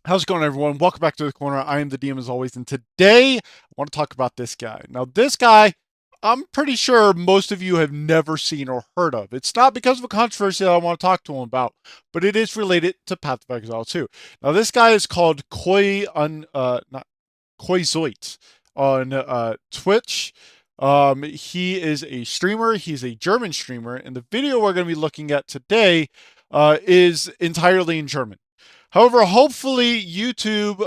How's it going, everyone? Welcome back to the corner. I am the DM as always, and today I want to talk about this guy. Now, this guy, I'm pretty sure most of you have never seen or heard of. It's not because of a controversy that I want to talk to him about, but it is related to Path of Exile 2. Now, this guy is called not Koizoit on Twitch. He is a streamer. He's a German streamer, and the video we're going to be looking at today is entirely in German. However, hopefully YouTube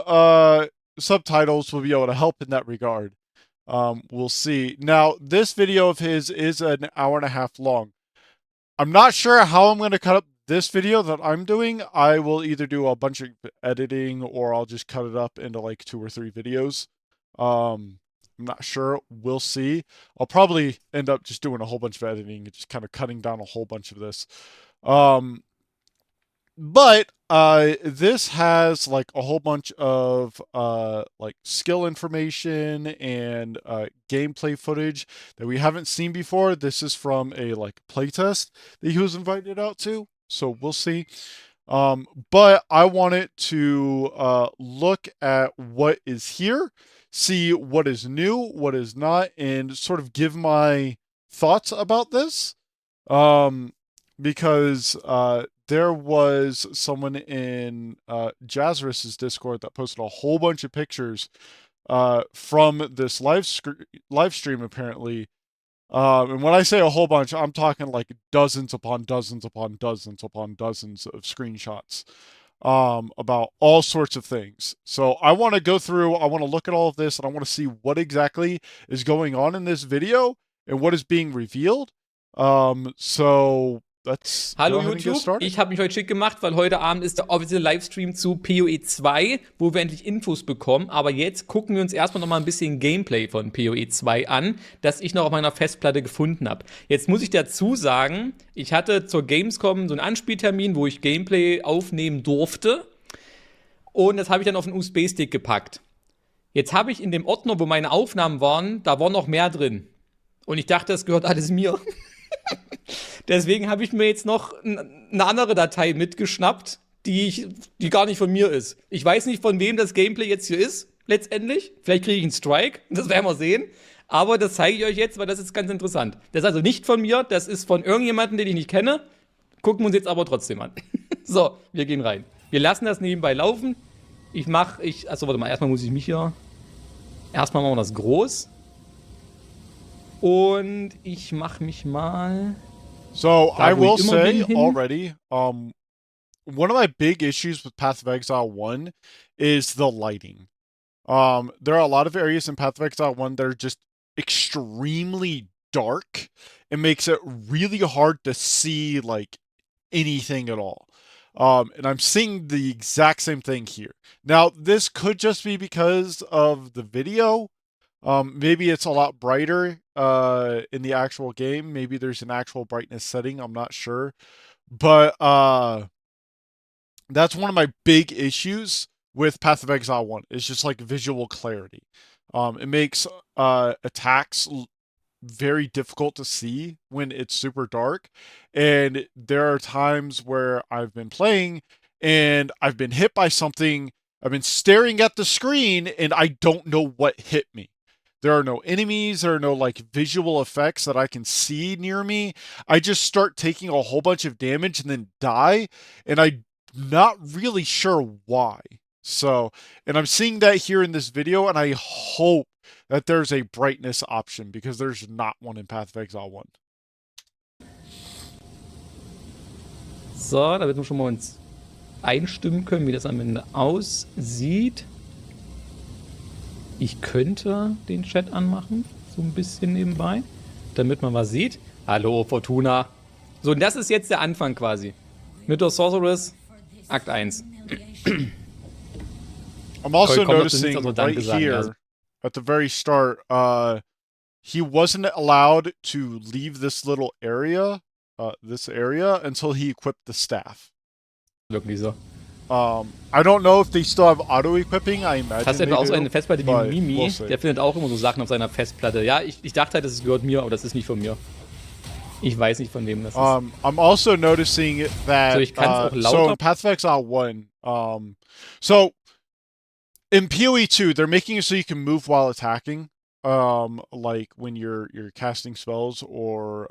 subtitles will be able to help in that regard. We'll see. Now, this video of his is an hour and a half long. I'm not sure how I'm going to cut up this video that I'm doing. I will either do a bunch of editing or I'll just cut it up into like 2 or 3 videos. I'm not sure. We'll see. I'll probably end up just doing a whole bunch of editing and just kind of cutting down a whole bunch of this. But this has like a whole bunch of like skill information and gameplay footage that we haven't seen before. This is from a like playtest that he was invited out to, so we'll see. But I wanted to look at what is here, see what is new, what is not, and sort of give my thoughts about this. Because there was someone in Jazzerus's Discord that posted a whole bunch of pictures from this live stream apparently. And when I say a whole bunch, I'm talking like dozens upon dozens upon dozens upon dozens of screenshots about all sorts of things. So I want to go through, I want to look at all of this, and I want to see what exactly is going on in this video and what is being revealed. So Hallo YouTube, ich habe mich heute schick gemacht, weil heute Abend ist der offizielle Livestream zu PoE 2, wo wir endlich Infos bekommen. Aber jetzt gucken wir uns erstmal noch mal ein bisschen Gameplay von PoE 2 an, das ich noch auf meiner Festplatte gefunden habe. Jetzt muss ich dazu sagen, ich hatte zur Gamescom so einen Anspieltermin, wo ich Gameplay aufnehmen durfte. Und das habe ich dann auf den USB-Stick gepackt. Jetzt habe ich in dem Ordner, wo meine Aufnahmen waren, da war noch mehr drin. Und ich dachte, das gehört alles mir. Deswegen habe ich mir jetzt noch eine andere Datei mitgeschnappt, die gar nicht von mir ist. Ich weiß nicht, von wem das Gameplay jetzt hier ist, letztendlich. Vielleicht kriege ich einen Strike, das werden wir sehen. Aber das zeige ich euch jetzt, weil das ist ganz interessant. Das ist also nicht von mir, das ist von irgendjemandem, den ich nicht kenne. Gucken wir uns jetzt aber trotzdem an. So, wir gehen rein. Wir lassen das nebenbei laufen. Achso, warte mal, erstmal muss ich mich hier. Erstmal machen wir das groß. Und ich mache mich mal. So I will say already, one of my big issues with Path of Exile 1 is the lighting. There are a lot of areas in Path of Exile 1 that are just extremely dark. It makes it really hard to see like anything at all. And I'm seeing the exact same thing here. Now, this could just be because of the video. Maybe it's a lot brighter in the actual game. Maybe there's an actual brightness setting. I'm not sure. But that's one of my big issues with Path of Exile 1. It's just like visual clarity. It makes attacks very difficult to see when it's super dark. And there are times where I've been playing and I've been hit by something. I've been staring at the screen and I don't know what hit me. There are no enemies, there are no like visual effects that I can see near me. I just start taking a whole bunch of damage and then die, and I'm not really sure why. So, and I'm seeing that here in this video, and I hope that there's a brightness option, because there's not one in Path of Exile 1. So, damit wir schon mal uns einstimmen können, wie das am Ende aussieht. Ich könnte den Chat anmachen, so ein bisschen nebenbei, damit man was sieht. Hallo, Fortuna. So, und das ist jetzt der Anfang quasi. Mit der Sorceress, Akt 1. I'm also noticing right here, at the very start, he wasn't allowed to leave this little area, until he equipped the staff. Wirklich so. I don't know if they still have auto-equipping, I imagine. Hast du etwa auch so eine Festplatte wie Mimi? Der findet auch immer so Sachen auf seiner Festplatte. Ja, ich dachte halt, das gehört mir, aber das ist nicht von mir. Ich weiß nicht, von wem das ist. I'm also noticing that, so, ich kann es auch lauter. So in Path of Exile 1, so in PoE 2, they're making it so you can move while attacking. Like when you're casting spells or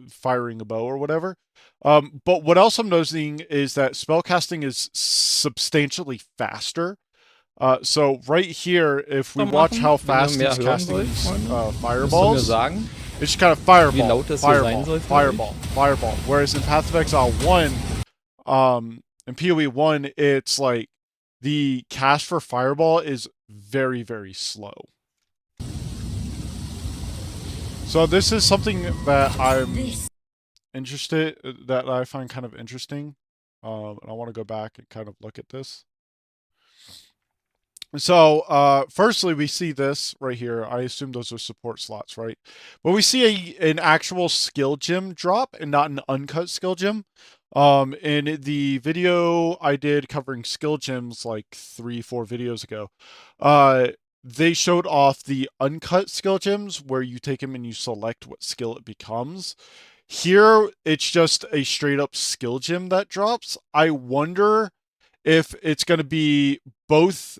firing a bow or whatever. But what else I'm noticing is that spellcasting is substantially faster. So right here, if we watch Machen, how wenn ihr fast mehr he's hören casting wollt, these Freunde. Müsst ihr mir fireballs, sagen, it's just kind of wie fireball, laut das hier sein fireball, soll für euch. fireball, fireball. Whereas in Path of Exile 1, in PoE 1, it's like the cast for fireball is very, very slow. So this is something that I find kind of interesting. And I want to go back and kind of look at this. So, firstly, we see this right here. I assume those are support slots, right? But we see an actual skill gem drop and not an uncut skill gem. In the video I did covering skill gems like 3-4 videos ago, they showed off the uncut skill gems where you take them and you select what skill it becomes. Here, it's just a straight up skill gem that drops. I wonder if it's going to be both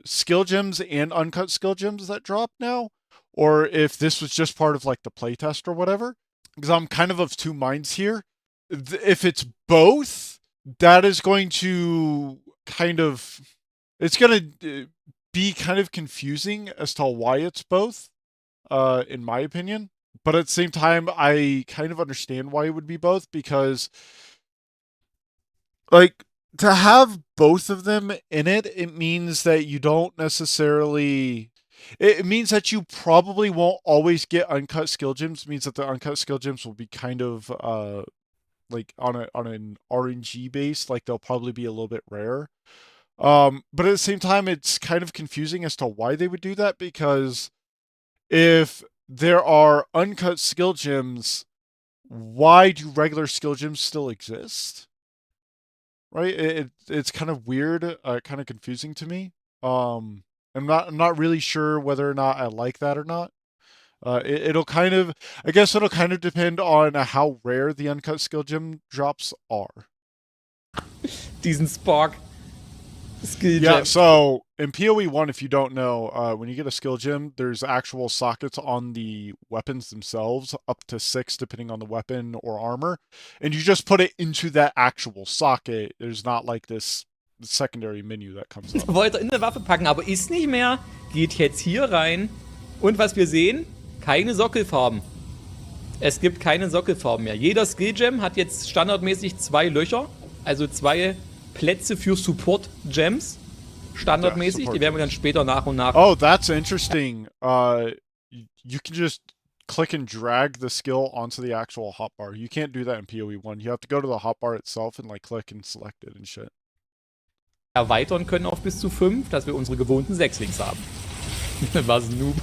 skill gems and uncut skill gems that drop now, or if this was just part of like the playtest or whatever. Because I'm kind of two minds here. If it's both, that is going to it's going to be kind of confusing as to why it's both, in my opinion. But at the same time, I kind of understand why it would be both because, like, to have both of them in it, it means that you don't necessarily. It means that you probably won't always get uncut skill gems. It means that the uncut skill gems will be kind of like on an RNG base. Like they'll probably be a little bit rare. But at the same time, it's kind of confusing as to why they would do that because if there are uncut skill gems, why do regular skill gems still exist? Right? It's kind of weird, kind of confusing to me. I'm not really sure whether or not I like that or not. It'll kind of, I guess it'll kind of depend on how rare the uncut skill gem drops are. Diesen Spark Skill Gem. Yeah, so in PoE 1, if you don't know, when you get a skill gem, there's actual sockets on the weapons themselves, up to 6 depending on the weapon or armor, and you just put it into that actual socket. There's not like this secondary menu that comes up. Wollte in eine Waffe packen, aber ist nicht mehr. Geht jetzt hier rein. Und was wir sehen, keine Sockelfarben. Es gibt keine Sockelfarben mehr. Jeder Skill Gem hat jetzt standardmäßig 2 Löcher, also 2 Plätze für Support Gems. Standardmäßig. Die werden wir dann später nach und nach. Oh, that's interesting. You can just click and drag the skill onto the actual hotbar. You can't do that in PoE 1. You have to go to the hotbar itself and like click and select it and shit. Erweitern können auf bis zu 5, dass wir unsere gewohnten 6 Links haben. Was ein Noob.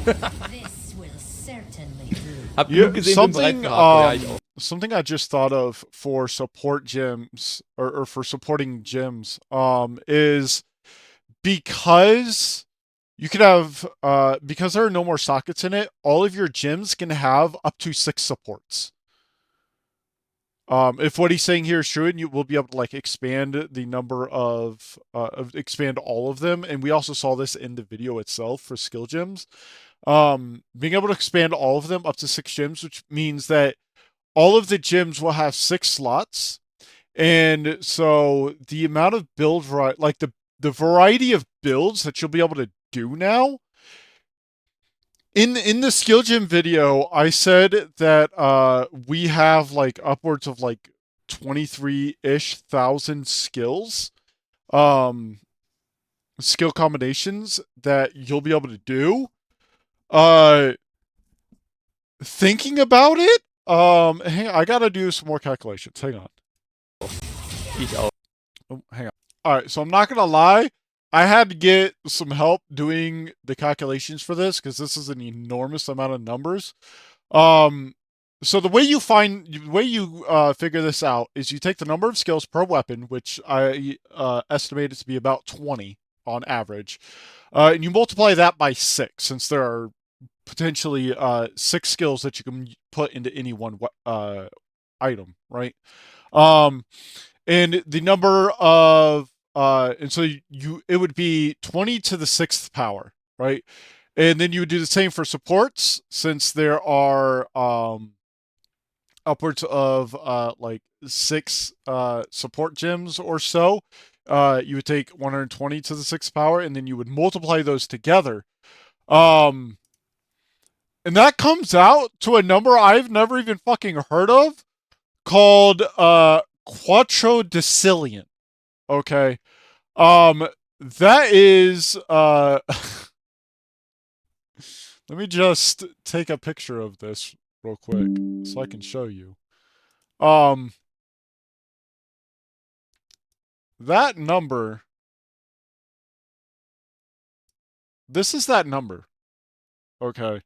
Hab genug gesehen, bin bereit gehabt. Ja, ich auch. Something I just thought of for support gyms or for supporting gyms is because you could have because there are no more sockets in it, all of your gyms can have up to 6 supports. If what he's saying here is true, and you will be able to like expand the number of expand all of them, and we also saw this in the video itself for skill gyms. Being able to expand all of them up to 6 gyms, which means that all of the gyms will have 6 slots, and so the amount of build variety, like the variety of builds that you'll be able to do now. In the skill gym video, I said that we have like upwards of like 23-ish thousand skills, skill combinations that you'll be able to do. Thinking about it, hang on, I gotta do some more calculations. Hang on. Oh, hang on. All right, so I'm not gonna lie. I had to get some help doing the calculations for this because this is an enormous amount of numbers. So the way you figure this out is you take the number of skills per weapon, which I estimate it to be about 20 on average, and you multiply that by 6, since there are potentially 6 skills that you can put into any one item, right? And the number of and so it would be 20 to the 6th power, right? And then you would do the same for supports, since there are upwards of like 6 support gems or so. You would take 120 to the 6th power, and then you would multiply those together. And that comes out to a number I've never even fucking heard of, called quattrodecillion. Okay. That is let me just take a picture of this real quick so I can show you. That number, this is that number. Okay.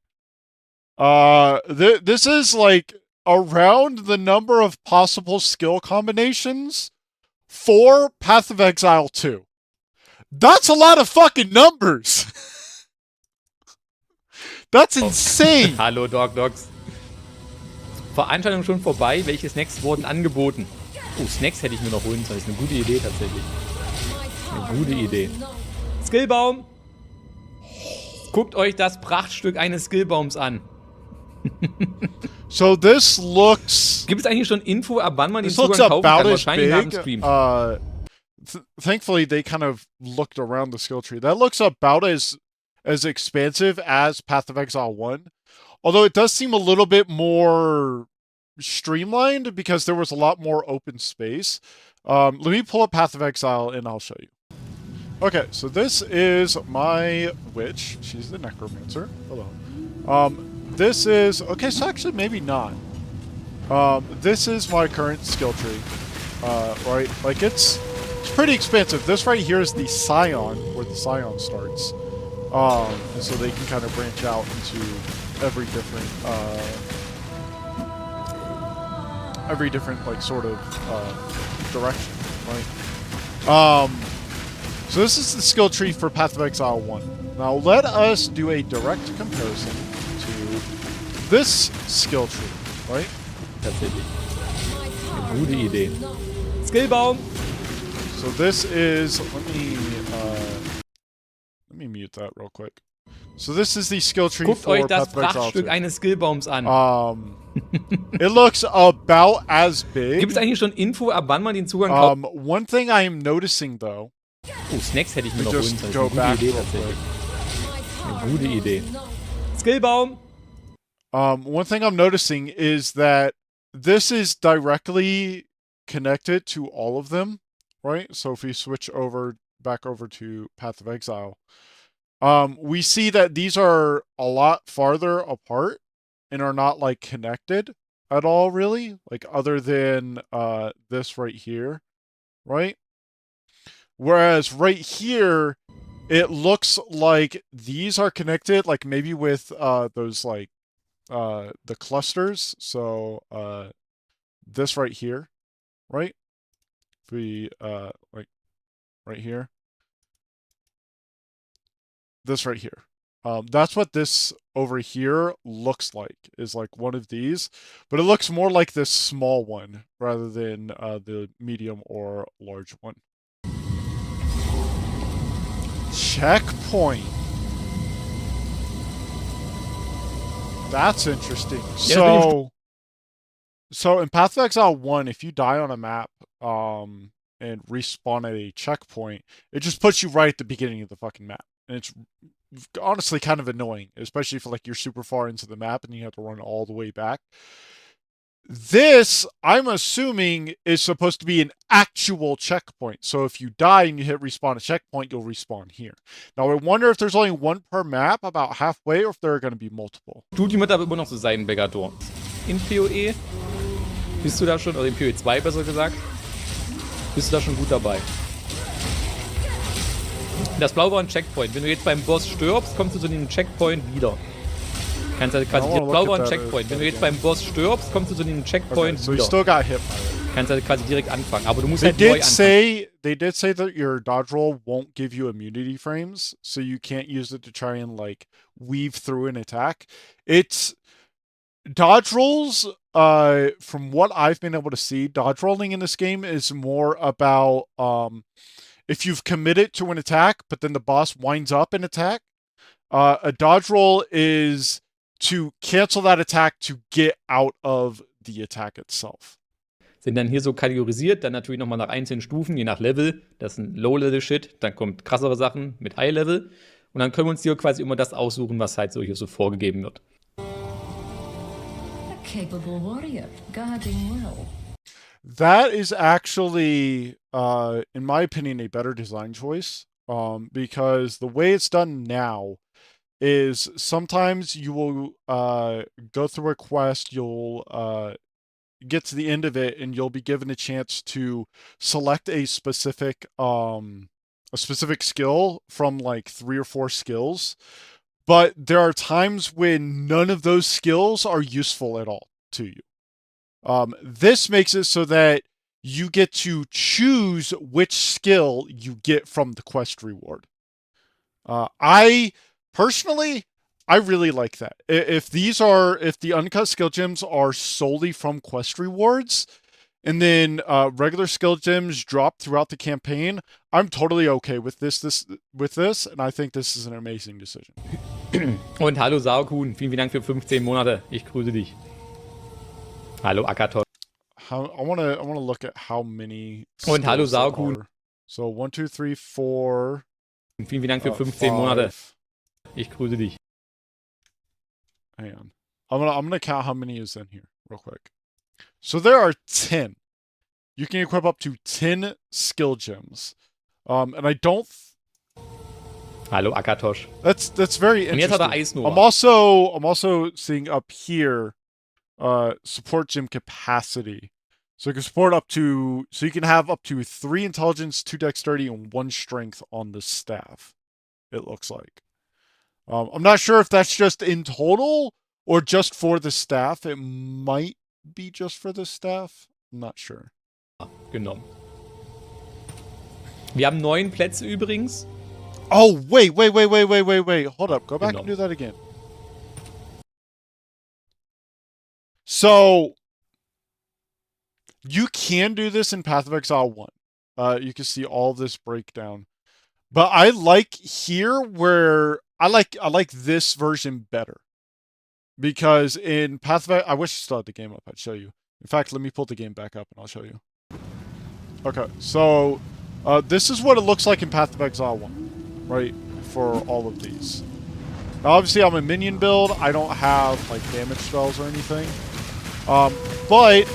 This is like around the number of possible skill combinations for Path of Exile 2. That's a lot of fucking numbers. That's insane. Hallo Dogs. Veranstaltung schon vorbei. Welche Snacks wurden angeboten? Oh, Snacks hätte ich mir noch holen sollen. Das ist eine gute Idee tatsächlich. Eine gute Idee. Skillbaum. Guckt euch das Prachtstück eines Skillbaums an. So this looks... Gibt es eigentlich schon Info, ab wann man den Zugang kaufen kann? Wahrscheinlich nach dem Stream. Thankfully, they kind of looked around the skill tree. That looks about as expansive as Path of Exile 1. Although it does seem a little bit more streamlined because there was a lot more open space. Let me pull up Path of Exile and I'll show you. Okay, so this is my witch. She's the necromancer. Hello. This is... Okay, so actually maybe not. This is my current skill tree. Right? Like, it's pretty expansive. This right here is the Scion, where the Scion starts. And so they can kind of branch out into every different like sort of direction, right? So this is the skill tree for Path of Exile 1. Now let us do a direct comparison to this skill tree, right? Tatsächlich. Eine gute Idee. Skillbaum. So this is, let me mute that real quick. So this is the skill tree Guckt for euch das Path of Exile 2. Prachtstück eines Skillbaums an. It looks about as big. Gibt es eigentlich schon Info, ab wann man den Zugang kaufen kann? One thing I am noticing though. Oh, Snacks hätte ich mir noch holen sollen. Das ist eine gute Idee tatsächlich. Eine gute Idee. Skillbaum. One thing I'm noticing is that this is directly connected to all of them, right? So if we switch back over to Path of Exile, we see that these are a lot farther apart and are not like connected at all, really, like other than this right here, right? Whereas right here, it looks like these are connected, like maybe with those like the clusters. So this right here, right? If we like right here, this right here. That's what this over here looks like, is like one of these, but it looks more like this small one rather than the medium or large one. Checkpoint. That's interesting. So in Path of Exile 1, if you die on a map and respawn at a checkpoint, it just puts you right at the beginning of the fucking map. And it's honestly kind of annoying, especially if like you're super far into the map and you have to run all the way back. This, I'm assuming, is supposed to be an actual checkpoint. So if you die and you hit respawn at checkpoint, you'll respawn here. Now I wonder if there's only one per map, about halfway, or if there are going to be multiple. Studium wird aber immer noch so sein, Begator. In PoE? Bist du da schon, oder in PoE 2 besser gesagt? Bist du da schon gut dabei? Das Blau war ein Checkpoint. Wenn du jetzt beim Boss stirbst, kommst du zu dem Checkpoint wieder. Kannst halt quasi Blau war ein Checkpoint. Wenn du jetzt beim Boss stirbst, kommst du zu dem Checkpoint so wieder. You still got hit by it. Kannst halt quasi direkt anfangen, aber du musst halt neu anfangen. They did say that your dodge roll won't give you immunity frames, so you can't use it to try and like weave through an attack. It's dodge rolls, from what I've been able to see, dodge rolling in this game is more about if you've committed to an attack, but then the boss winds up an attack. A dodge roll is to cancel that attack to get out of the attack itself. Sind dann hier so kategorisiert, dann natürlich nochmal nach einzelnen Stufen, je nach Level. Das ist ein Low-Level-Shit, dann kommt krassere Sachen mit High-Level. Und dann können wir uns hier quasi immer das aussuchen, was halt so hier so vorgegeben wird. A capable warrior, guarding well. That is actually, in my opinion, a better design choice. Because the way it's done now is sometimes you will go through a quest, you'll get to the end of it, and you'll be given a chance to select a specific skill from like 3 or 4 skills. But there are times when none of those skills are useful at all to you. This makes it so that you get to choose which skill you get from the quest reward. I personally, I really like that. If the uncut skill gems are solely from quest rewards, and then regular skill gems drop throughout the campaign, I'm totally okay with this, and I think this is an amazing decision. Und hallo Saukuhn, vielen Dank für 15 Monate. Ich grüße dich. Hallo Akator. I wanna look at how many. Und hallo Saukuhn. So 1, 2, 3, 4. Vielen Dank für 15 Monate. Ich grüße dich. Hang on. I'm gonna count how many is in here real quick. So there are 10. You can equip up to 10 skill gems. And I don't. Hallo Akatosh. That's very interesting. Und jetzt hat er Eisnoah. I'm also seeing up here support gem capacity. So you can support so you can have up to 3 intelligence, 2 dexterity, and 1 strength on the staff. It looks like. I'm not sure if that's just in total or just for the staff. It might be just for the staff. I'm not sure. Genommen. Wir haben 9 Plätze übrigens. Oh, wait. Hold up. Go back and do that again. So, you can do this in Path of Exile 1. You can see all this breakdown. But I like here where I like this version better. Because in Path of Exile, I wish I still had the game up. I'd show you. In fact, let me pull the game back up and I'll show you. Okay, so this is what it looks like in Path of Exile 1, right? For all of these. Now, obviously, I'm a minion build. I don't have like damage spells or anything. But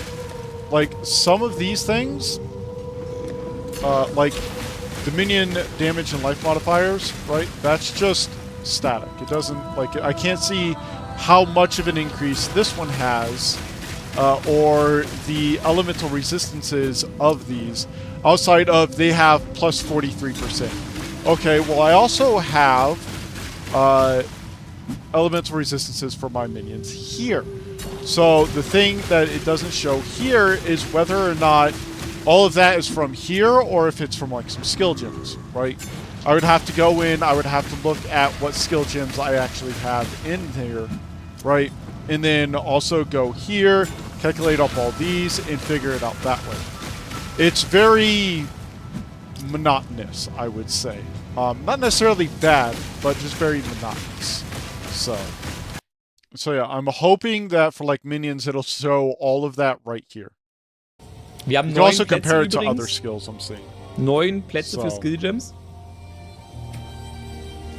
like some of these things, like the minion damage and life modifiers, right? That's just static. It doesn't, like, I can't see how much of an increase this one has, or the elemental resistances of these, outside of they have plus 43%. Okay, well, I also have elemental resistances for my minions here. So the thing that it doesn't show here is whether or not all of that is from here or if it's from like some skill gems, right? I would have to go in, I would have to look at what skill gems I actually have in here, right? And then also go here, calculate up all these, and figure it out that way. It's very monotonous, I would say. Not necessarily bad, but just very monotonous. So yeah, I'm hoping that for like minions, it'll show all of that right here. Wir haben you can 9 also Plätze compare it to übrigens. other skills I'm seeing. 9 Plätze für Skill Gems.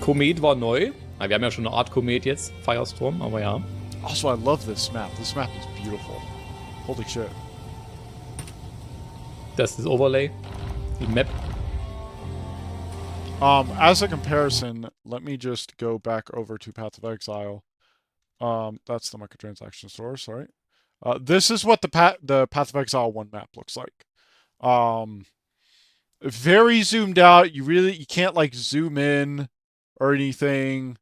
Komet war neu. Wir haben ja schon eine Art Komet jetzt, Firestorm, aber ja. Also, I love this map. This map is beautiful. Holy shit. Das ist das Overlay. Die Map. As a comparison, let me just go back over to Path of Exile. That's the microtransaction store, sorry. This is what the Path of Exile 1 map looks like. Very zoomed out. You can't like zoom in or anything.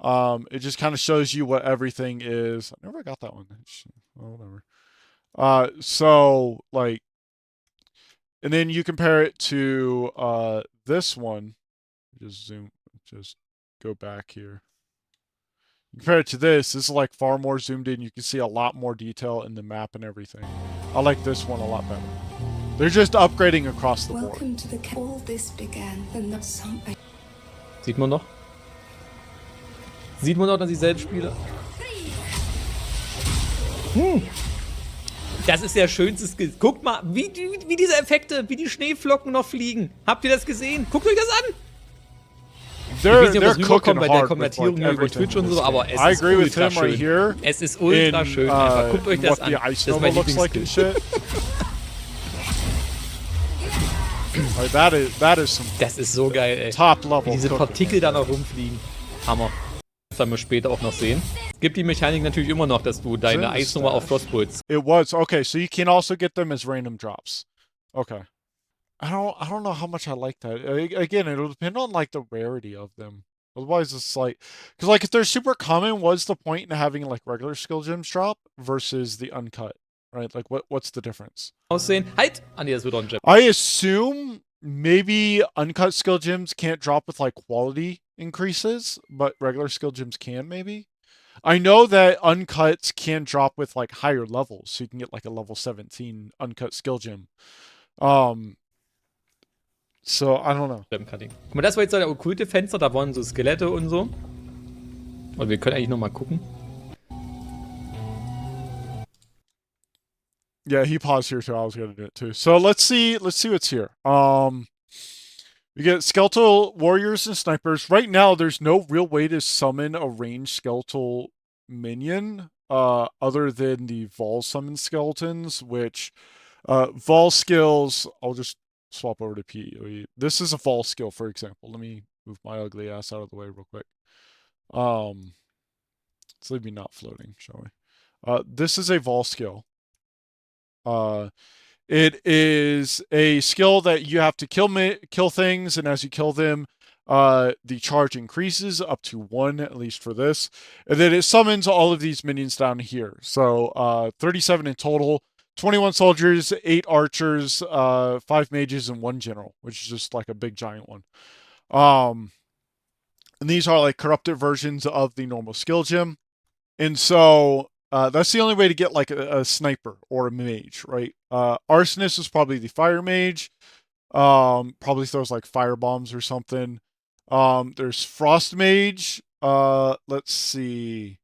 It just kind of shows you what everything is. I never got that one. Oh, whatever. So like, and then you compare it to this one. Just go back here. Compare it to this is like far more zoomed in. You can see a lot more detail in the map and everything. I like this one a lot better. They're just upgrading across the board. Welcome to the all this began when the some Sieht man noch? Sieht man noch, dass ich selbst spiele? Das ist der schönste Skill. Guckt mal, wie diese Effekte, wie die Schneeflocken noch fliegen. Habt ihr das gesehen? Guckt euch das an! They're cooking bei der hard Konvertierung with, like, über Twitch und so, aber es I ist agree with ultra him right schön. here. Es ist ultra schön einfach. Guckt euch das what the an. ice Das ist mein nova looks like and Lieblingsskill. shit. Like, that is some Das ist so geil, ey. top level. Wie diese cooking. Partikel da noch rumfliegen. Hammer. Das werden wir später auch noch sehen. Es gibt die Mechanik natürlich immer noch, dass du deine Eisnummer auf Frostbolts. It was okay. So you can also get them as random drops. Okay. I don't know how much I like that. Again, it'll depend on like the rarity of them. Otherwise, it's like, because like if they're super common, what's the point in having like regular skill gems drop versus the uncut, right? Like what's the difference? Aussehen. Halt! Ah, nee, das wird auch ein Gem. I assume maybe uncut skill gems can't drop with like quality increases, but regular skill gems can maybe. I know that uncuts can drop with like higher levels, so you can get like a level 17 uncut skill gem. So I don't know. Gem-Cutting. Guck mal, das war jetzt so der okkulte Fenster, da waren so Skelette und so. Und wir können eigentlich noch mal gucken. Yeah, he paused here too. I was gonna do it too. So let's see what's here. We get skeletal warriors and snipers. Right now, there's no real way to summon a ranged skeletal minion, other than the Vol summon skeletons, which Vol skills. I'll just swap over to PoE. This is a Vol skill, for example. Let me move my ugly ass out of the way real quick. Let's leave me not floating, shall we? This is a Vol skill. It is a skill that you have to kill things, and as you kill them, the charge increases up to 1, at least for this. And then it summons all of these minions down here. So 37 in total, 21 soldiers, 8 archers, 5 mages, and 1 general, which is just like a big giant one. And these are like corrupted versions of the normal skill gem. And so that's the only way to get like a sniper or a mage, right? Arsonist is probably the fire mage. Probably throws like fire bombs or something. There's Frost Mage. Let's see.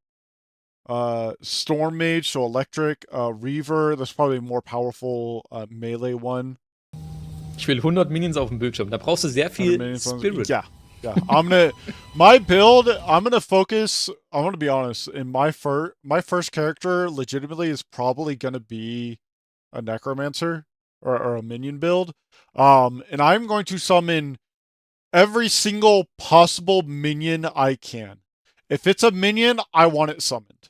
Storm Mage, so electric. Reaver, that's probably a more powerful melee one. Ich will 100 Minions auf dem Bildschirm. Da brauchst du sehr viel Spirit. Yeah. I'm gonna focus. I'm gonna be honest. In my first character, legitimately, is probably gonna be a necromancer or a minion build. And I'm going to summon every single possible minion I can. If it's a minion, I want it summoned.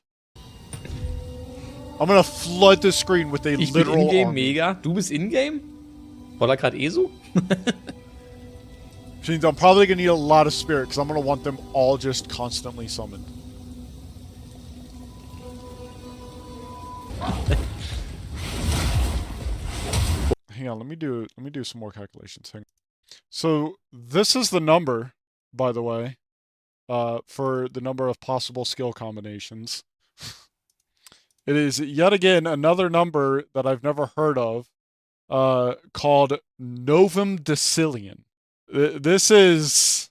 I'm gonna flood the screen with a Ich bin literal in-game army. mega. Du bist in-game? War da gerade so? Which means I'm probably going to need a lot of spirit, because I'm going to want them all just constantly summoned. Hang on, let me do some more calculations. Hang on. So this is the number, by the way, for the number of possible skill combinations. It is yet again another number that I've never heard of, called Novum Decillion. This is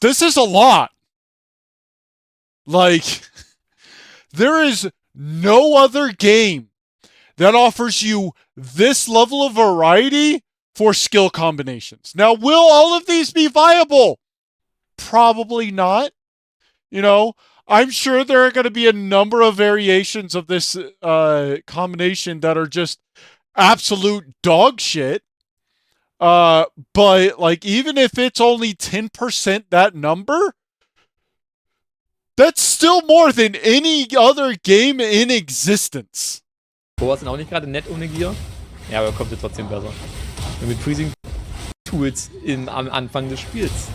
a lot. Like, there is no other game that offers you this level of variety for skill combinations. Now, will all of these be viable? Probably not. You know, I'm sure there are going to be a number of variations of this combination that are just absolute dog shit. But like, even if it's only 10% that number, that's still more than any other game in existence. Boah, sind auch nicht gerade nett ohne Gear. Ja, aber kommt jetzt trotzdem besser. Mit Freezing Tools am Anfang des Spiels.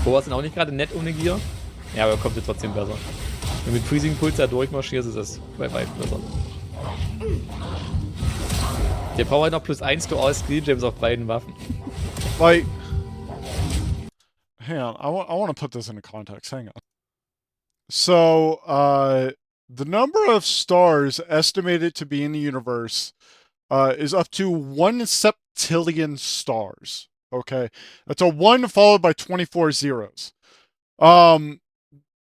Boah, sind auch nicht gerade nett ohne Gear. Ja, aber kommt jetzt trotzdem besser. Wenn du mit Freezing Pulse da durchmarschierst, ist das bei weitem besser. Der braucht halt noch +1 to all Skill Gems auf beiden Waffen. Like, hang on, I want to put this into context. Hang on. So, The number of stars estimated to be in the universe is up to 1 septillion stars. Okay, that's a 1 followed by 24 zeros.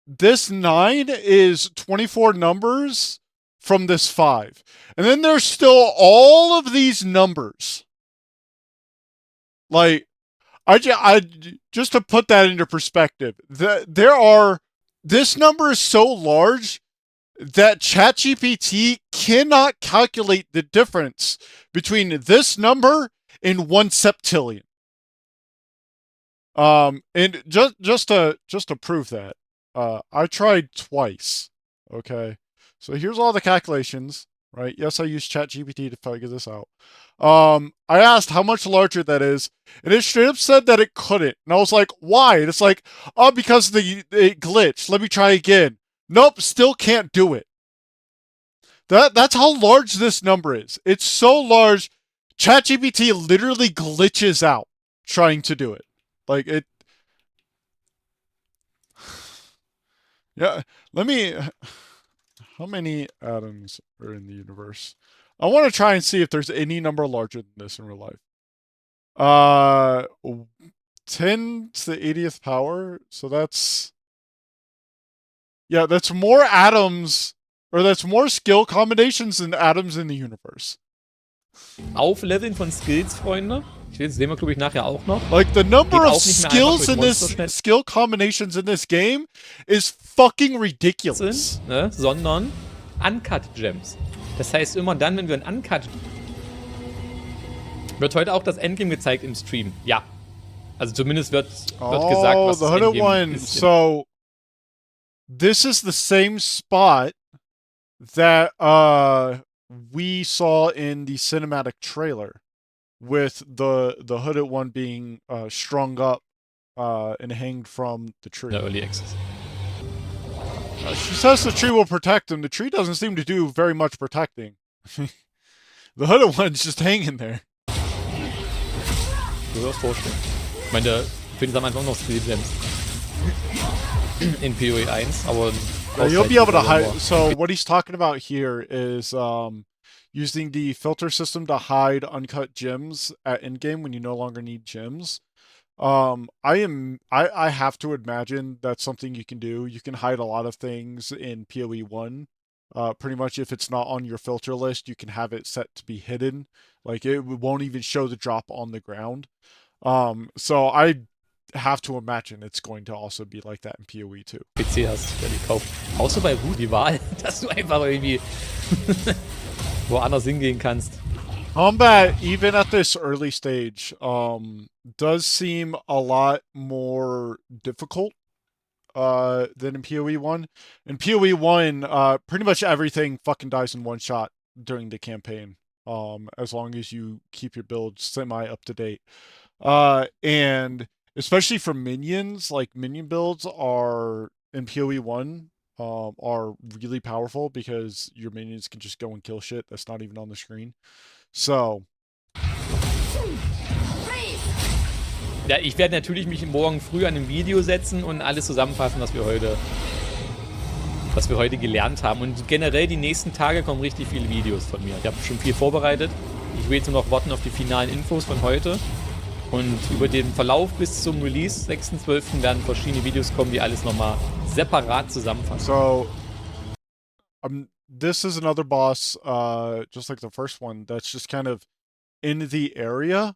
This 9 is 24 numbers from this 5. And then there's still all of these numbers. Like, I just to put that into perspective, this number is so large that ChatGPT cannot calculate the difference between this number and 1 septillion. And just to prove that, I tried twice. Okay, so here's all the calculations. Right? Yes, I used ChatGPT to figure this out. I asked how much larger that is, and it straight up said that it couldn't. And I was like, why? And it's like, oh, because it glitched. Let me try again. Nope, still can't do it. That's how large this number is. It's so large, ChatGPT literally glitches out trying to do it. Like it. Yeah, let me. How many atoms are in the universe? I want to try and see if there's any number larger than this in real life. 10 to the 80th power. So that's, yeah, that's more atoms, or that's more skill combinations than atoms in the universe. Aufleveln von Skills, Freunde. Das sehen wir, glaube ich, nachher auch noch. Like, the number of skills in this, skill combinations in this game is fucking ridiculous. Ne? Sondern Uncut Gems. Das heißt, immer dann, wenn wir ein Uncut... Wird heute auch das Endgame gezeigt im Stream? Ja. Also zumindest wird gesagt, was das Endgame ist. So, this is the same spot that we saw in the cinematic trailer, with the hooded one being strung up and hanged from the tree. No, early access. She says the tree will protect him. The tree doesn't seem to do very much protecting. The hooded one's just hanging there. Du wirst vorstellen. Ich meine, der Felix am Anfang noch Skill Gems in PoE 1, aber you'll be able to hide. So what he's talking about here is using the filter system to hide uncut gems at endgame when you no longer need gems. I have to imagine that's something you can do. You can hide a lot of things in PoE 1. Pretty much if it's not on your filter list, you can have it set to be hidden. Like, it won't even show the drop on the ground. So I have to imagine it's going to also be like that in PoE 2. PC hast, der die kauft. Außer bei Root die Wahl, dass du einfach irgendwie woanders hingehen kannst. Combat, even at this early stage, does seem a lot more difficult than in PoE 1. In PoE 1, pretty much everything fucking dies in one shot during the campaign, as long as you keep your build semi up to date. And especially for minions, like minion builds are in PoE 1 are really powerful because your minions can just go and kill shit that's not even on the screen. So. Ja, ich werde natürlich mich morgen früh an einem Video setzen und alles zusammenfassen, was wir heute gelernt haben. Und generell die nächsten Tage kommen richtig viele Videos von mir. Ich habe schon viel vorbereitet. Ich will jetzt nur noch warten auf die finalen Infos von heute. Und über den Verlauf bis zum Release, 6.12. werden verschiedene Videos kommen, die alles nochmal separat zusammenfassen. So, this is another boss, just like the first one, that's just kind of in the area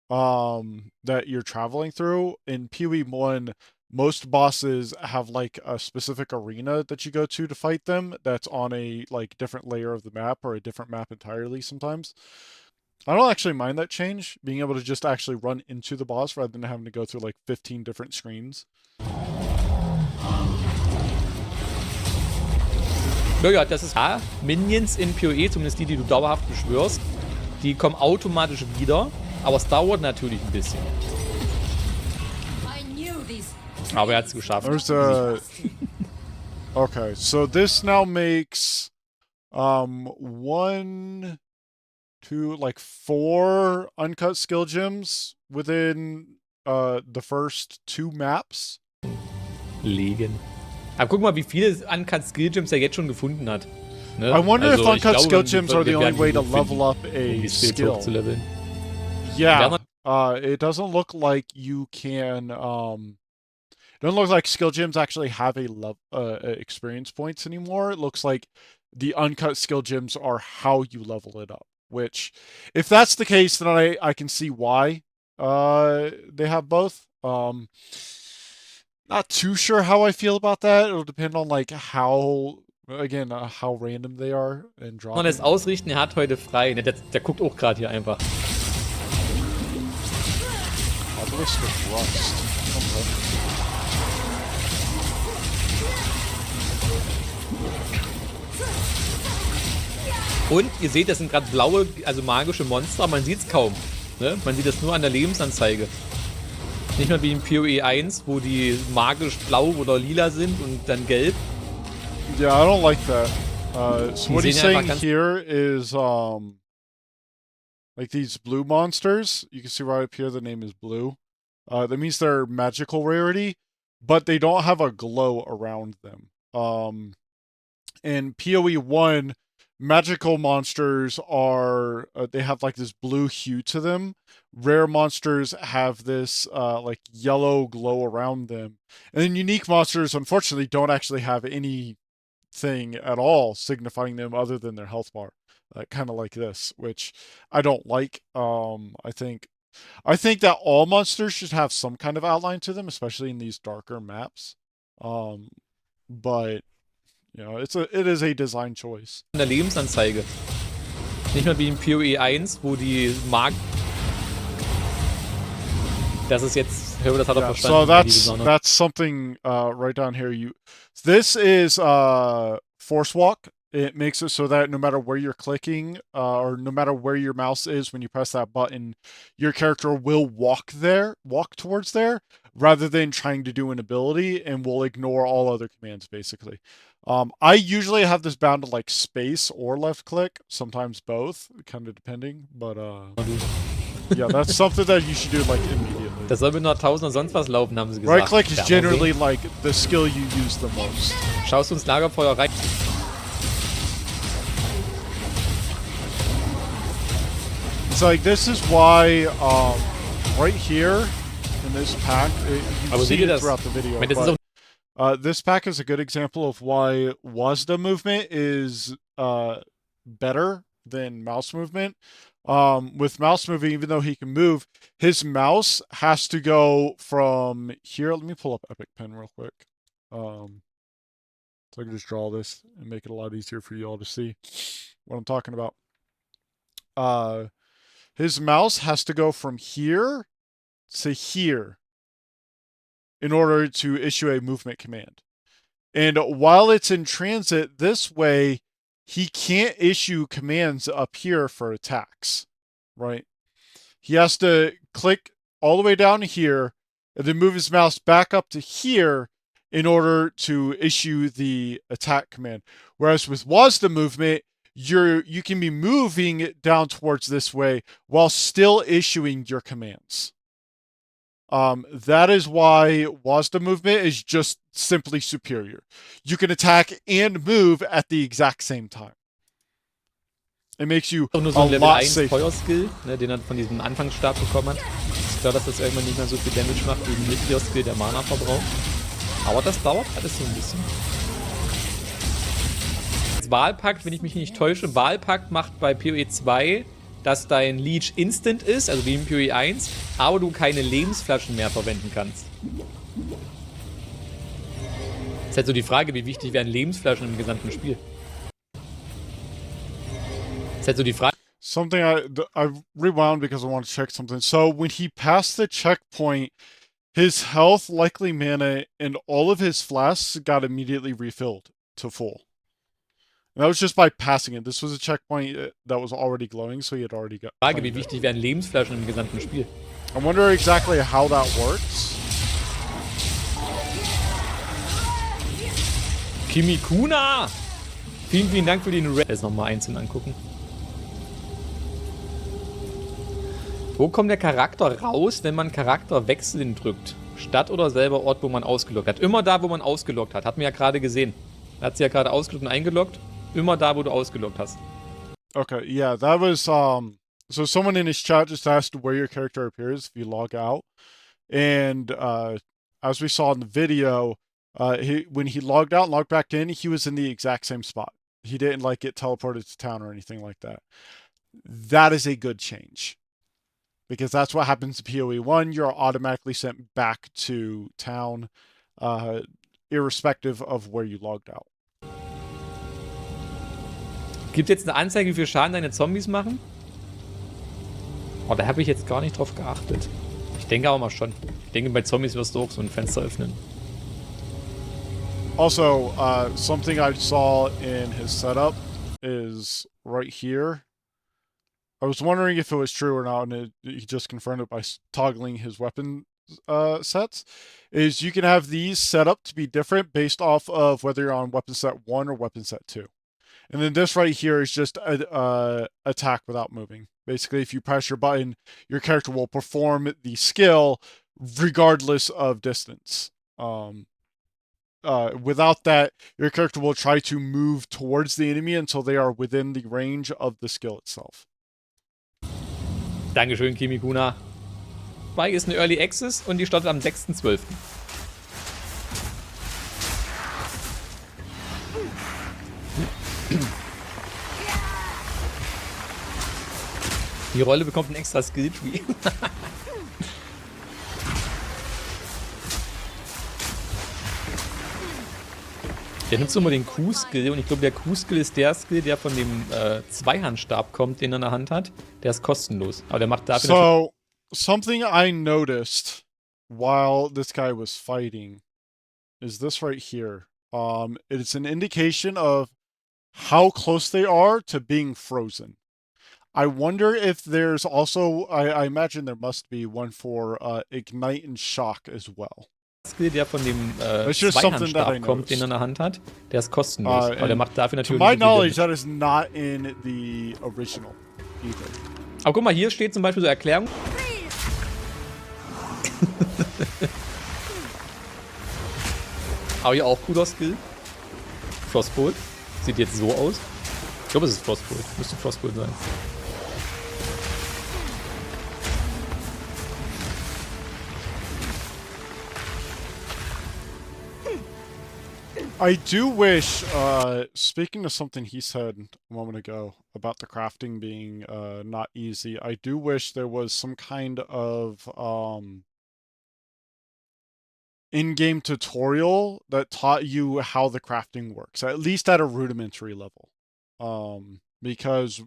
that you're traveling through. In PoE 1, most bosses have like a specific arena that you go to fight them that's on a like different layer of the map, or a different map entirely sometimes. I don't actually mind that change, being able to just actually run into the boss rather than having to go through like 15 different screens. Ja, das ist Minions in PoE, zumindest die, die du dauerhaft beschwörst, die kommen automatisch wieder, aber es dauert natürlich ein bisschen. Aber er hat es geschafft. Okay, so this now makes 1, 2, like 4 uncut skill gems within the first 2 maps. Legen. Aber guck mal, wie viele Uncut Skill Gems er jetzt schon gefunden hat. Ne? I wonder also, if uncut skill glaube, gems are the only way to level up a die Skills skill. hochzuleveln. Yeah. It doesn't look like you can. It doesn't look like skill gems actually have a experience points anymore. It looks like the uncut skill gems are how you level it up. Which, if that's the case, then I can see why they have both. Not too sure how I feel about that. It'll depend on like how, again, how random they are and dropping. Man das ausrichten, er hat heute frei. Ne? Der guckt auch gerade hier einfach. Obelisk of Rust. Und ihr seht, das sind gerade blaue, also magische Monster, man sieht es kaum. Ne? Man sieht es nur an der Lebensanzeige. Nicht mehr wie in PoE 1, wo die magisch blau oder lila sind und dann gelb. Yeah, I don't like that. So what he's saying here is, like these blue monsters, you can see right up here the name is blue. That means they're magical rarity, but they don't have a glow around them. In PoE 1, magical monsters are, they have like this blue hue to them. Rare monsters have this like yellow glow around them. And then unique monsters, unfortunately, don't actually have anything at all signifying them other than their health bar. Kind of like this, which I don't like. I think that all monsters should have some kind of outline to them, especially in these darker maps. But you know, it is a design choice. In der Lebensanzeige. Nicht mehr wie in PoE 1, wo die Das ist jetzt, das hat er verstanden. So that's something right down here. This is force walk. It makes it so that no matter where you're clicking, or no matter where your mouse is when you press that button, your character will walk towards there, rather than trying to do an ability, and will ignore all other commands, basically. I usually have this bound to like space or left click, sometimes both, kind of depending, but yeah, that's something that you should do like immediately. Das soll mit einer 1000 und sonst was laufen, haben sie gesagt. Right click is generally like the skill you use the most. Schaust du ins Lagerfeuer rein? It's like, this is why, right here in this pack, you see it throughout the video, but this pack is a good example of why WASD movement is better than mouse movement. With mouse moving, even though he can move, his mouse has to go from here. Let me pull up Epic Pen real quick. So I can just draw this and make it a lot easier for you all to see what I'm talking about. His mouse has to go from here to here in order to issue a movement command. And while it's in transit this way, he can't issue commands up here for attacks, right? He has to click all the way down here and then move his mouse back up to here in order to issue the attack command. Whereas with WASD movement, you can be moving down towards this way while still issuing your commands. That is why WASD movement is just simply superior. You can attack and move at the exact same time. It makes you auch nur so a ein Level lot 1 safer. Feuerskill, ne, den er von diesem Anfangsstab bekommen hat. Ich glaube, dass das irgendwann nicht mehr so viel Damage macht wie ein Meteor-Skill, der Mana verbraucht. Aber das dauert alles so ein bisschen. Wahlpakt, wenn ich mich nicht täusche, Wahlpakt macht bei PoE 2, dass dein Leech instant ist, also wie in PoE 1, aber du keine Lebensflaschen mehr verwenden kannst. Ist halt so die Frage, wie wichtig wären Lebensflaschen im gesamten Spiel. Ist halt so die Frage. Something I rewound because I want to check something. So when he passed the checkpoint, his health, likely mana, and all of his flasks got immediately refilled to full. And that was just by passing it. This was a checkpoint that was already glowing, so he had already got. Frage, wie wichtig wären Lebensflaschen im gesamten Spiel? I wonder exactly how that works. Kimikuna! Vielen, vielen Dank für den Red. Jetzt nochmal einzeln angucken. Wo kommt der Charakter raus, wenn man Charakter wechseln drückt? Stadt oder selber Ort, wo man ausgeloggt hat? Immer da, wo man ausgeloggt hat. Hat man ja gerade gesehen. Hat sie ja gerade ausgeloggt und eingeloggt. Immer da, wo du ausgeloggt hast. Okay, yeah, that was so someone in his chat just asked where your character appears if you log out. And as we saw in the video, when he logged out and logged back in, he was in the exact same spot. He didn't like get teleported to town or anything like that. That is a good change. Because that's what happens to PoE 1. You're automatically sent back to town, irrespective of where you logged out. Gibt jetzt eine Anzeige, wie viel Schaden deine Zombies machen? Oh, da habe ich jetzt gar nicht drauf geachtet. Ich denke aber mal schon. Ich denke, bei Zombies wirst du auch so ein Fenster öffnen. Also, something I saw in his setup is right here. I was wondering if it was true or not, and he just confirmed it by toggling his weapon sets. Is you can have these set up to be different based off of whether you're on weapon set 1 or weapon set 2. And then this right here is just attack without moving. Basically, if you press your button, your character will perform the skill regardless of distance. Without that, your character will try to move towards the enemy until they are within the range of the skill itself. Dankeschön, Kimikuna. Spike ist eine Early Access und die startet am 6.12. Die Rolle bekommt einen extra Skill-Tree. Der nutzt immer den Q-Skill und ich glaube, der Q-Skill ist der Skill, der von dem Zweihandstab kommt, den er in der Hand hat. Der ist kostenlos. Aber der macht dafür So, something I noticed while this guy was fighting is this right here. It's an indication of how close they are to being frozen. I wonder if there's also, I imagine there must be one for Ignite and Shock as well. Skill, der von dem Zweihandstab kommt, den er in der Hand hat, der ist kostenlos. Aber der macht dafür natürlich. To my knowledge, that is not in the original either. Aber guck mal, hier steht zum Beispiel so Erklärung. Aber hier auch cooler Skill. Frostbolt. Sieht jetzt so aus. Ich glaube, es ist Frostbolt. Müsste Frostbolt sein. I do wish, speaking of something he said a moment ago about the crafting being not easy, I do wish there was some kind of in-game tutorial that taught you how the crafting works, at least at a rudimentary level. Because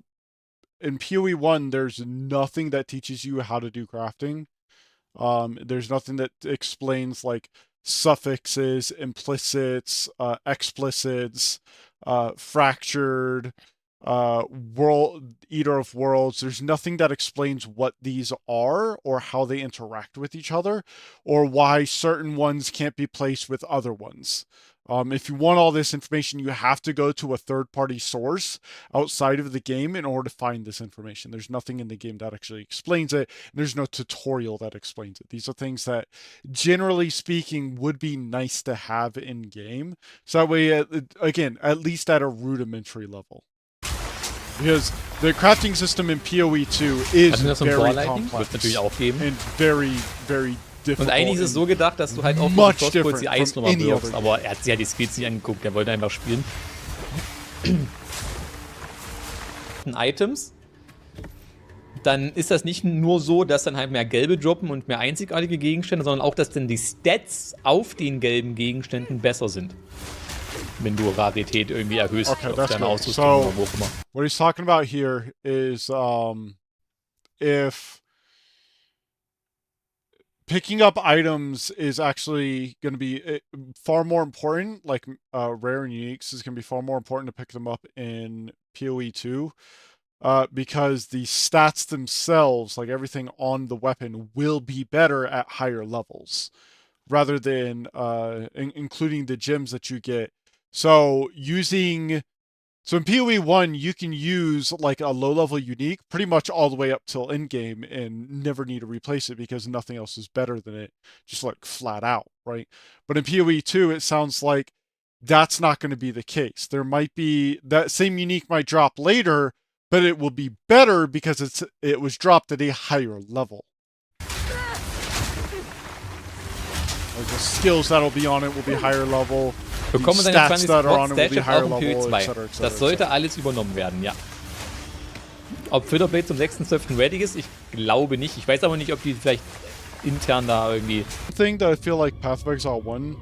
in PoE 1, there's nothing that teaches you how to do crafting. There's nothing that explains, like, suffixes, implicits, explicits, fractured, world eater of worlds. There's nothing that explains what these are or how they interact with each other or why certain ones can't be placed with other ones. If you want all this information, you have to go to a third-party source outside of the game in order to find this information. There's nothing in the game that actually explains it, and there's no tutorial that explains it. These are things that, generally speaking, would be nice to have in-game. So that way, again, at least at a rudimentary level. Because the crafting system in PoE 2 is very complex and very, very Und eigentlich ist es so gedacht, dass du halt auch mit Frostbolt die Eisnummer wirfst, aber er hat sich ja die Skills nicht angeguckt, er wollte einfach spielen. Items, dann ist das nicht nur so, dass dann halt mehr gelbe droppen und mehr einzigartige Gegenstände, sondern auch, dass dann die Stats auf den gelben Gegenständen besser sind. Wenn du Rarität irgendwie erhöhst auf deine Ausrüstung oder wo auch immer. What he's talking about here is if picking up items is actually going to be far more important, like rare and uniques is going to be far more important to pick them up in PoE 2, because the stats themselves, like everything on the weapon, will be better at higher levels, rather than including the gems that you get. So using So in PoE 1, you can use like a low-level unique pretty much all the way up till endgame and never need to replace it because nothing else is better than it, just like flat out, right? But in PoE 2, it sounds like that's not going to be the case. There might be that same unique might drop later, but it will be better because it was dropped at a higher level. Like the skills that'll be on it will be higher level. Bekommen Die seine Stats 20 that are on Spots, it will be Dashes higher auch im level, PoE 2. etc., etc., Das sollte alles übernommen werden, ja. Ob Fitterblade zum 6.12. ready ist, ich glaube nicht. Ich weiß aber nicht, ob die vielleicht intern da irgendwie... Thing that I feel like Path of Exile 1,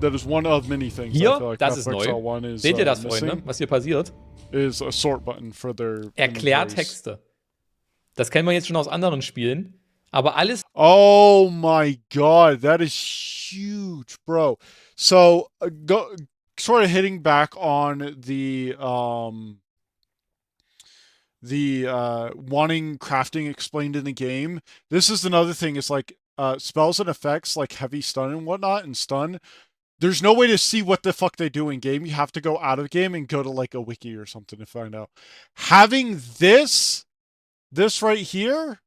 that is one of many things. Hier, I feel like das Path ist of neu. Exile 1 is, Seht ihr das, missing, Freunde, was hier passiert? is a sort button for their Erklärtexte. Das kennen wir jetzt schon aus anderen Spielen. Aber alles... Oh my god, that is huge, bro. So, sort of hitting back on the wanting crafting explained in the game. This is another thing. It's like spells and effects like heavy stun and whatnot and stun. There's no way to see what the fuck they do in game. You have to go out of game and go to like a wiki or something to find out. Having this right here,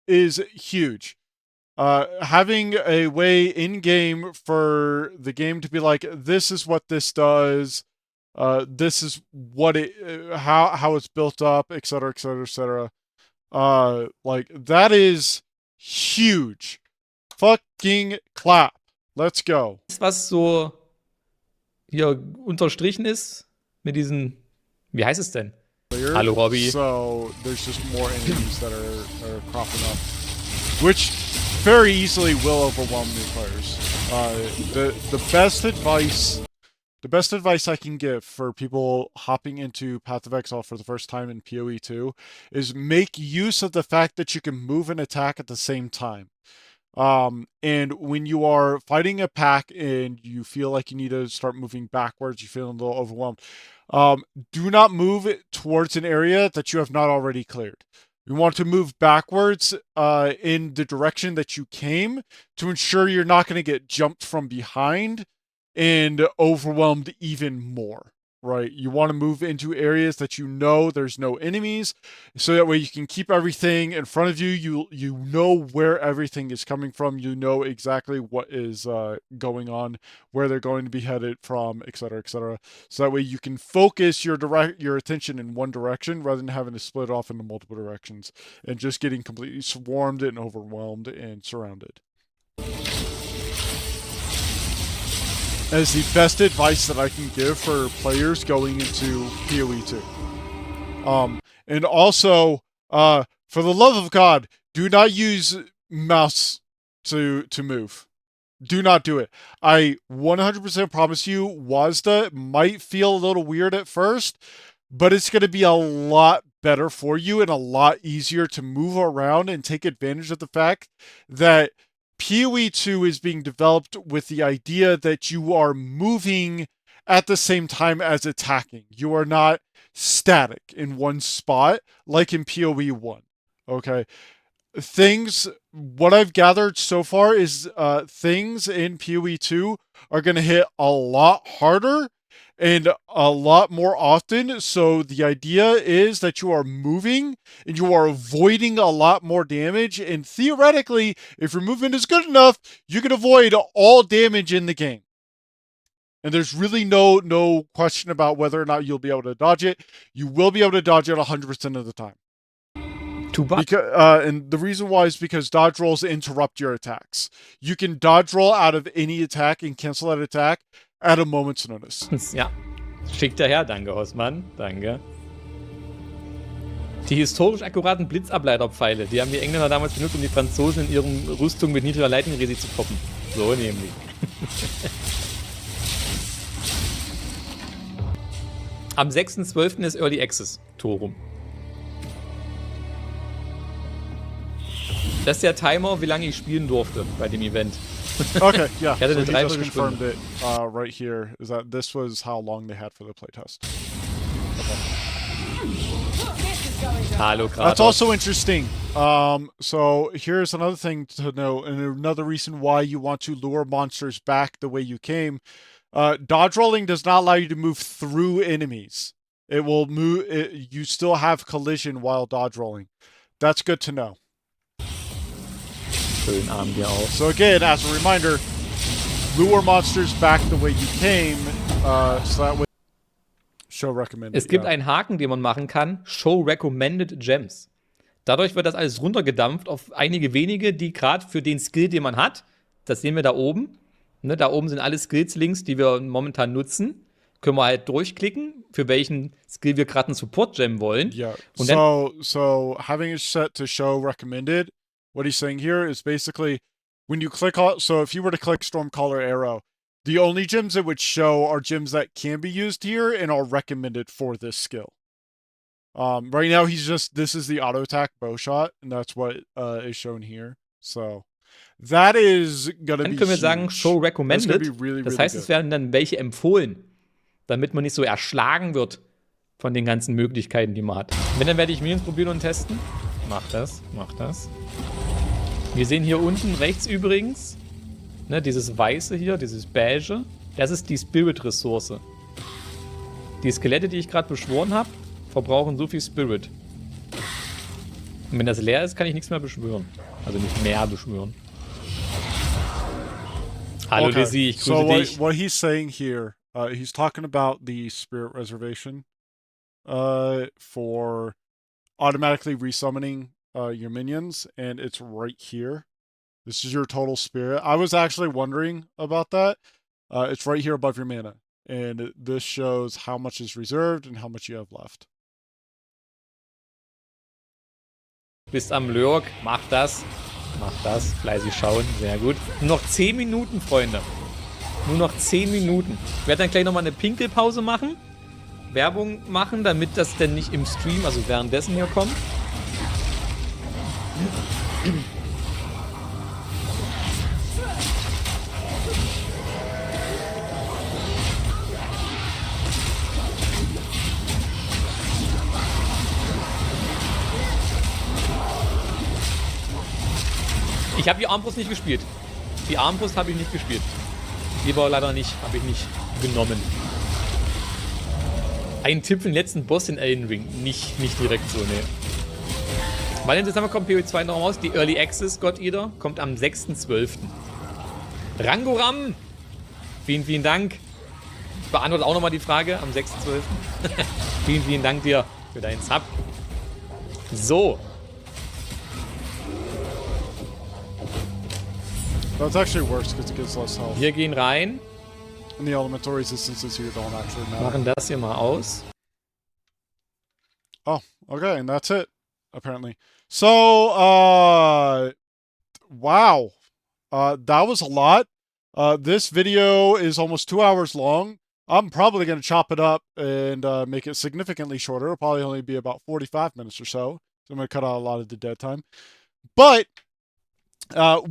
is huge. Having a way in game for the game to be like, this is what this does, this is what it, how it's built up, etc., etc., etc. Like that is huge. Fucking clap. Let's go. Was so hier unterstrichen ist mit diesen, wie heißt es denn? Hallo, Robby. So there's just more enemies that are cropping up, which very easily will overwhelm new players. The best advice I can give for people hopping into Path of Exile for the first time in PoE 2 is make use of the fact that you can move and attack at the same time. And when you are fighting a pack and you feel like you need to start moving backwards, you feel a little overwhelmed, do not move towards an area that you have not already cleared. You want to move backwards in the direction that you came to ensure you're not going to get jumped from behind and overwhelmed even more, right? You want to move into areas that you know there's no enemies, so that way you can keep everything in front of you. You know where everything is coming from. You know exactly what is going on, where they're going to be headed from, etc., etc. So that way you can focus your attention in one direction rather than having to split off into multiple directions and just getting completely swarmed and overwhelmed and surrounded. As the best advice that I can give for players going into PoE 2. And also, for the love of God, do not use mouse to move. Do not do it. I 100% promise you, WASD might feel a little weird at first, but it's going to be a lot better for you and a lot easier to move around and take advantage of the fact that PoE 2 is being developed with the idea that you are moving at the same time as attacking. You are not static in one spot like in PoE 1. Okay? What I've gathered so far is things in PoE 2 are going to hit a lot harder and a lot more often. So the idea is that you are moving and you are avoiding a lot more damage. And theoretically, if your movement is good enough, you can avoid all damage in the game. And there's really no question about whether or not you'll be able to dodge it. You will be able to dodge it 100% of the time. And the reason why is because dodge rolls interrupt your attacks. You can dodge roll out of any attack and cancel that attack at a moment's notice. Ja, schickt daher, danke Hossmann, danke. Die historisch akkuraten Blitzableiterpfeile, die haben die Engländer damals benutzt, um die Franzosen in ihren Rüstungen mit niedriger Lightning-Resi zu poppen. So nämlich. Am 6.12. ist Early Access, Torum. Das ist der Timer, wie lange ich spielen durfte bei dem Event. Okay, yeah. Ich hatte So eine he just Dreiviertelstunde. confirmed it right here, is that this was how long they had for the playtest. Okay. Hallo, Kratos. That's also interesting. So here's another thing to know, and another reason why you want to lure monsters back the way you came. Dodge rolling does not allow you to move through enemies. It will move. You still have collision while dodge rolling. That's good to know. Schönen Abend dir auch. So again, as a reminder, lure monsters back the way you came. So that way. Show recommended. Es gibt einen Haken, den man machen kann. Show recommended Gems. Dadurch wird das alles runtergedampft auf einige wenige, die gerade für den Skill, den man hat, das sehen wir da oben. Ne, da oben sind alle Skills links, die wir momentan nutzen. Können wir halt durchklicken, für welchen Skill wir gerade einen Support-Gem wollen. Yeah. Und so having it set to show recommended, what he's saying here is basically when you click on, so if you were to click Stormcaller Arrow, the only gems it would show are gems that can be used here and are recommended for this skill. Right now this is the auto attack bow shot, and that's what is shown here. So that is gonna be dann können wir sagen, huge. Show recommended. Really, das really heißt, good. es werden dann welche empfohlen, damit man nicht so erschlagen wird von den ganzen Möglichkeiten, die man hat. Wenn, dann werde ich Minions probieren und testen. Mach das, mach das. Wir sehen hier unten rechts übrigens, ne, dieses Weiße hier, dieses Beige, das ist die Spirit-Ressource. Die Skelette, die ich gerade beschworen habe, verbrauchen so viel Spirit. Und wenn das leer ist, kann ich nichts mehr beschwören. Also nicht mehr beschwören. Hallo Okay. Lizzie, ich grüße dich. What he's saying here, he's talking about the spirit reservation for automatically resummoning your minions, and it's right here. This is your total spirit. I was actually wondering about that. It's right here above your mana, and this shows how much is reserved and how much you have left. Bist am Lurk, mach das. Mach das, fleißig schauen, sehr gut. Nur noch 10 Minuten, Freunde. Nur noch 10 Minuten. Ich werde dann gleich nochmal eine Pinkelpause machen. Werbung machen, damit das denn nicht im Stream, also währenddessen hier kommt. Ich habe die Armbrust nicht gespielt. Die Armbrust habe ich nicht gespielt. Die war leider nicht, habe ich nicht genommen. Ein Tipp für den letzten Boss in Elden Ring. Nicht direkt so, ne. Wann im Dezember kommt PoE2 noch raus? Die Early Access God Eater kommt am 6.12. Rangoram! Vielen Dank. Ich beantworte auch nochmal die Frage am 6.12. vielen Dank dir für deinen Sub. So. That's actually worse because it gives less health. Wir gehen rein. And the elemental resistances here don't actually matter. Machen das hier mal aus. Oh, okay, and that's it, apparently. So, wow. That was a lot. This video is almost 2 hours long. I'm probably going to chop it up and make it significantly shorter. It'll probably only be about 45 minutes or so. So I'm going to cut out a lot of the dead time. But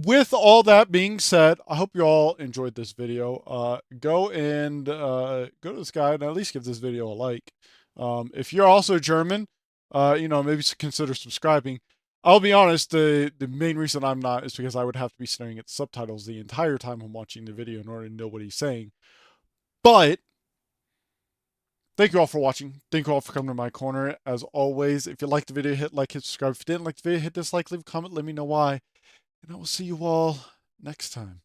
with all that being said, I hope you all enjoyed this video. Go to this guy and at least give this video a like. If you're also German, maybe consider subscribing. I'll be honest, the main reason I'm not is because I would have to be staring at the subtitles the entire time I'm watching the video in order to know what he's saying. But thank you all for watching. Thank you all for coming to my corner. As always, if you liked the video, hit like, hit subscribe. If you didn't like the video, hit dislike, leave a comment, let me know why. And I will see you all next time.